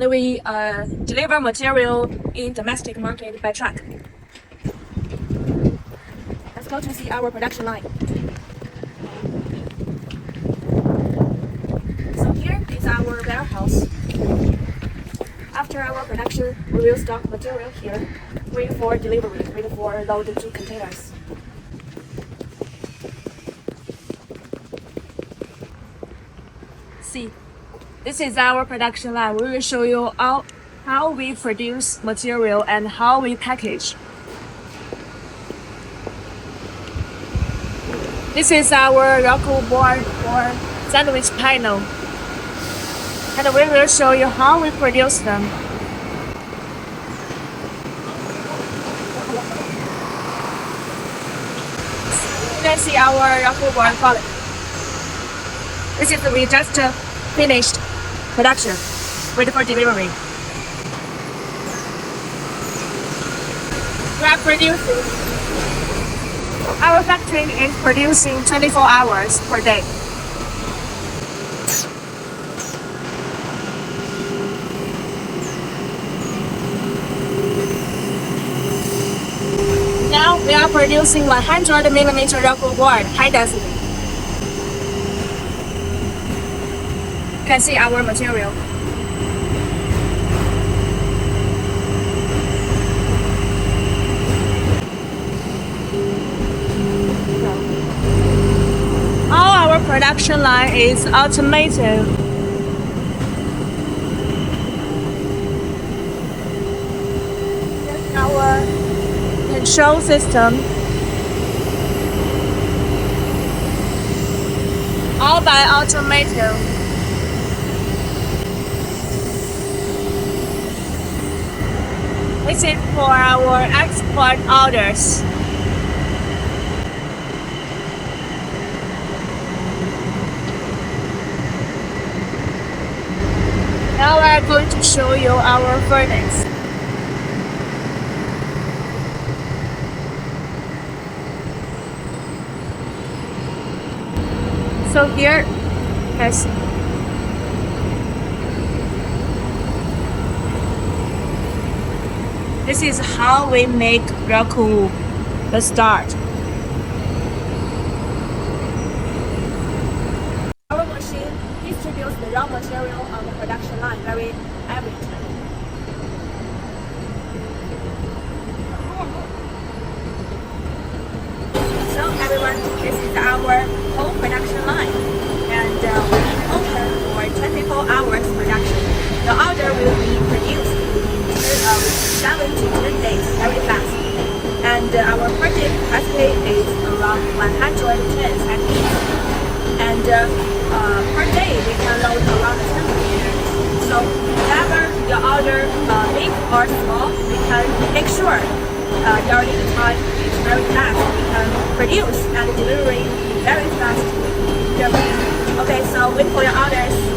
and we deliver material in domestic market by truck. Let's go to see our production line. So here is our warehouse. After our production, we will stock material here, wait for delivery, wait for load to containers. See, this is our production line. We will show you how we produce material and how we package. This is our rocker board or sandwich panel, and we will show you how we produce them. You can see our rocker board quality. This is we just finished production, wait for delivery. We are producing. Our factory is producing 24 hours per day. Now we are producing 100mm rocker board, high density. You can see our material. All our production line is automated. Here's our control system. All by automated. This is for our export orders. Now we are going to show you our furnace. So here, yes. This is how we make raku, the start. Our machine distributes the raw material on the production line very averagely. So everyone, this is our whole production line, and we open for 24 hours production. The order will be produced in 7 to 10 days, very fast. And our purchase capacity is around 100 tons at least. And per day we can load around 10 containers. So whenever your order big or small, we can make sure your lead time is very fast. We can produce and delivery very fast. Okay, so wait for your orders.